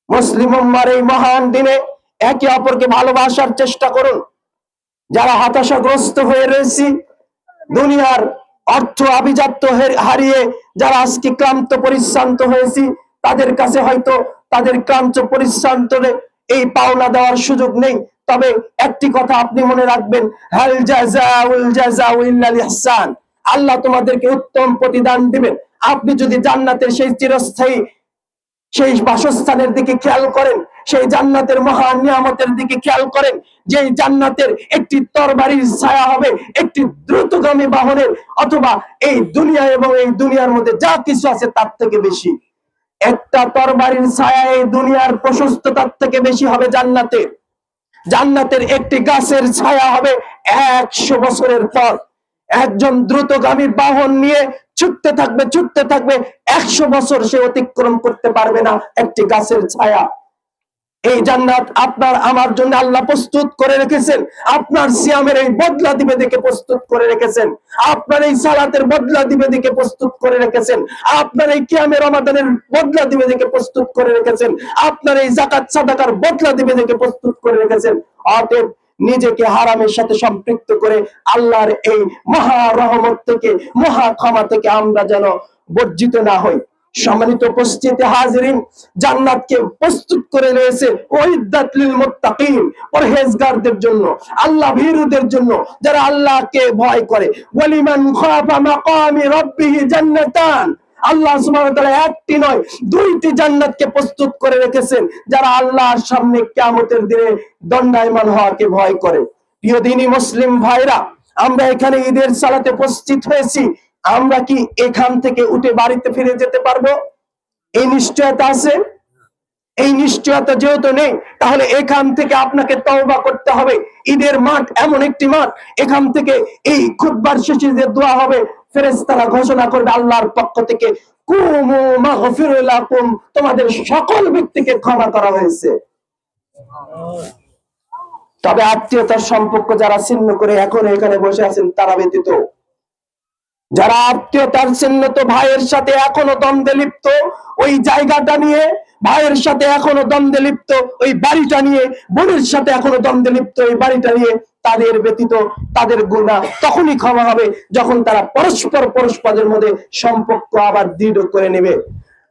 মুসলিম উম্মার এই মহান দিনে একে অপরকে ভালোবাসার চেষ্টা করুন। যারা হতাশাগ্রস্ত হয়ে রয়েছি, দুনিয়ার অর্থ আভিজাত্য হারিয়ে যারা আজকে ক্লান্ত পরিশ্রান্ত হয়েছি, তাদের কাছে হয়তো তাদের ক্লান্ত পরিশ্রান্তরে এই পাওনা দেওয়ার সুযোগ নেই। তবে একটি কথা আপনি মনে রাখবেন, হাল জাযাউল জাযাউ ইল্লাল ইহসান, আল্লাহ তোমাদেরকে উত্তম প্রতিদান দিবেন। আপনি যদি জান্নাতের সেই চিরস্থায়ী সেই বাসস্থানের দিকে খেয়াল করেন, সেই জান্নাতের মহান নিয়ামতের দিকে খেয়াল করেন, যে জান্নাতের একটি তরবারির ছায়া হবে একটি দ্রুতগামী বাহনের, অথবা এই দুনিয়া এবং এই দুনিয়ার মধ্যে যা কিছু আছে তার থেকে বেশি। একটা তরবারির ছায়া এই দুনিয়ার প্রশস্ততার থেকে বেশি হবে জান্নাতের। জান্নাতের একটি গাছের ছায়া হবে 100 বছরের পর। একজন দ্রুতগামী বাহন নিয়ে ছুটতে থাকবে 100 বছর সে অতিক্রম করতে পারবে না একটি গাছের ছায়া। এই জান্নাত আপনার আমার জন্য আল্লাহ প্রস্তুত করে রেখেছেন। আপনার সিয়ামের এই বদলা দিবে দেখে প্রস্তুত করে রেখেছেন, আপনার এই সালাতের বদলা দিবে দেখে প্রস্তুত করে রেখেছেন, আপনার এই কিয়ামে রমাদানের বদলা দিবে দেখে প্রস্তুত করে রেখেছেন, আপনার এই যাকাত সাদাকার বদলা দিবে দেখে প্রস্তুত করে রেখেছেন। অতএব নিজেকে হারামের সাথে সম্পৃক্ত করে আল্লাহর এই মহা রহমত থেকে, মহা ক্ষমা থেকে আমরা যেন বঞ্চিত না হই। সম্মানিত উপস্থিতি হাজিরিন, জান্নাতকে প্রস্তুত করে রয়েছে ওয়াইদাত লিল মুত্তাকিন, পরহেজগারদের জন্য, আল্লাহ ভীরুদের জন্য, যারা আল্লাহকে ভয় করে। ওয়ালিমান খাফা মাকামি রাব্বিহি জান্নাতান, আল্লাহ সুবহানাহু ওয়া তাআলা একটি নয় দুইটি জান্নাতকে প্রস্তুত করে রেখেছেন যারা আল্লাহর সামনে কিয়ামতের দিনে দণ্ডায়মান হওয়াকে ভয় করে। প্রিয় দিনী মুসলিম ভাইরা, আমরা এখানে ঈদের সালাতে উপস্থিত হয়েছি, আমরা কি এখান থেকে উঠে বাড়িতে ফিরে যেতে পারবো? এই নিশ্চয়তা আছে? এই নিশ্চয়তা যেহেতু নেই, তাহলে এখান থেকে আপনাকে তওবা করতে হবে। ঈদের মাঠ এমন একটি মাঠ, এখান থেকে এই খুতবার শেষে যে দোয়া হবে, ফেরেশতারা ঘোষণা করবে আল্লাহর পক্ষ থেকে, কুমু মাগফিরু লাকুম, তোমাদের সকল ব্যক্তিকে ক্ষমা করা হয়েছে। তবে আত্মীয়তার সম্পর্ক যারা ছিন্ন করে এখন এখানে বসে আছেন তারা ব্যতীত, যারা আত্মীয়তার চিহ্নিত ভাইয়ের সাথে এখনো দ্বন্দ্বে লিপ্ত ওই জায়গাটা নিয়ে, ভাইয়ের সাথে এখনো দ্বন্দ্বে লিপ্ত ওই বাড়িটা নিয়ে, বোনের সাথে এখনো দ্বন্দ্বে লিপ্ত ওই বাড়িটা নিয়ে, তাদের ব্যতীত তাদের গুনাহ তখনই ক্ষমা হবে যখন তারা পরস্পরের মধ্যে সম্পর্ক আবার দৃঢ় করে নেবে।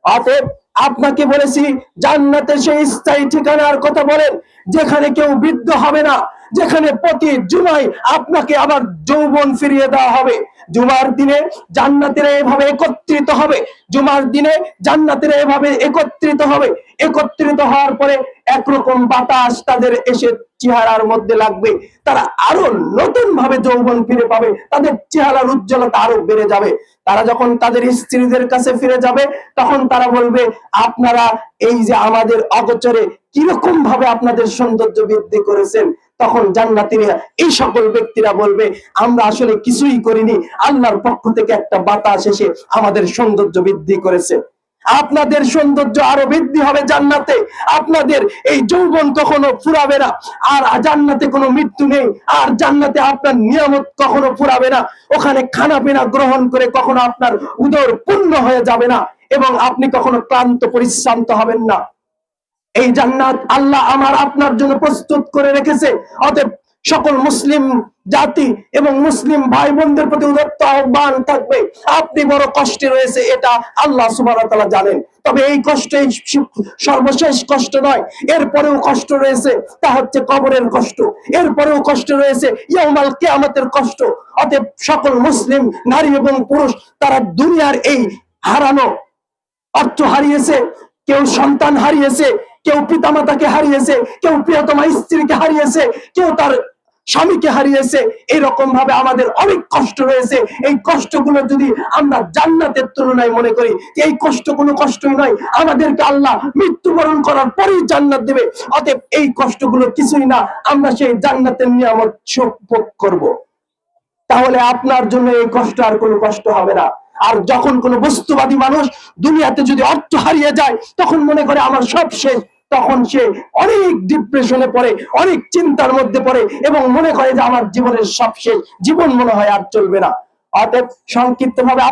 অতএব আপনাকে বলেছি, জান্নাতে সেই স্থায়ী ঠিকানার কথা বলেন যেখানে কেউ বৃদ্ধ হবে না, যেখানে প্রতি জুমায় আপনাকে আবার যৌবন ফিরিয়ে দেওয়া হবে। জুমার দিনে জান্নাতীরা এভাবে একত্রিত হবে, জুমার দিনে জান্নাতীরা এভাবে একত্রিত হবে। একত্রিত হওয়ার পরে একরকম বাতাস তাদের এসে চেহারার মধ্যে লাগবে, তারা আরো নতুন ভাবে যৌবন ফিরে পাবে, তাদের চেহারার উজ্জ্বলতা আরো বেড়ে যাবে। তারা যখন তাদের স্ত্রীদের কাছে ফিরে যাবে, তখন তারা বলবে, আপনারা এই যে আমাদের অগোচরে কিরকম ভাবে আপনাদের সৌন্দর্য বৃদ্ধি করেছেন। তখন জান্নাতীরা এই সকল ব্যক্তিরা বলবে, আমরা আসলে কিছুই করিনি, আল্লাহর পক্ষ থেকে একটা বাতাস এসে আমাদের সৌন্দর্য বৃদ্ধি করেছে। আপনাদের সৌন্দর্য আরো বৃদ্ধি হবে জান্নাতে, আপনাদের এই যৌবন কখনো ফুরাবে না, আর জান্নাতে কোনো মৃত্যু নেই, আর জান্নাতে আপনার নিয়ামত কখনো ফুরাবে না। ওখানে খানা পিনা গ্রহণ করে কখনো আপনার উদর পূর্ণ হয়ে যাবে না, এবং আপনি কখনো ক্লান্ত পরিশ্রান্ত হবেন না। এই জান্নাত আল্লাহ আমার আপনার জন্য প্রস্তুত করে রেখেছে। অতএব সকল মুসলিম জাতি এবং মুসলিম ভাই বোনদের প্রতি উদাত্ত আহ্বান থাকবে, আপনি বড় কষ্টে রয়েছে এটা আল্লাহ সুবহানাহু ওয়া তাআলা জানেন, তবে এই কষ্ট সর্বশেষ কষ্ট নয়, এরপরেও কষ্ট রয়েছে, তা হচ্ছে কবরের কষ্ট, এরপরেও কষ্ট রয়েছে ইয়াউমাল কিয়ামতের কষ্ট। অতএব সকল মুসলিম নারী এবং পুরুষ তারা দুনিয়ার এই হারানো অর্থ হারিয়েছে, কেউ সন্তান হারিয়েছে, কেউ পিতামাতাকে হারিয়েছে, কেউ প্রিয়তমা স্ত্রীকে হারিয়েছে, কেউ তার স্বামীকে হারিয়েছে। এইরকম ভাবে আমাদের অনেক কষ্ট রয়েছে। এই কষ্টগুলো যদি আমরা জান্নাতের তুলনায় মনে করি, এই কষ্ট কোনো কষ্টই নয়, আমাদেরকে আল্লাহ মৃত্যুবরণ করার পরেই জান্নাত দেবে। অতএব এই কষ্টগুলো কিছুই না, আমরা সেই জান্নাতের নিয়ামত ভোগ করব। তাহলে আপনার জন্য এই কষ্ট আর কোনো কষ্ট হবে না। আর যখন কোনো বস্তুবাদী মানুষ দুনিয়াতে যদি অর্থ হারিয়ে যায়, তখন মনে করে আমার সব শেষ, তখন সে অনেক ডিপ্রেশনে পড়ে, অনেক চিন্তার মধ্যে পড়ে, এবং মনে করে যে আমার জীবনের সব শেষ, জীবন মনে হয় আর চলবে না। অতএব সংক্ষিপ্ত ভাবে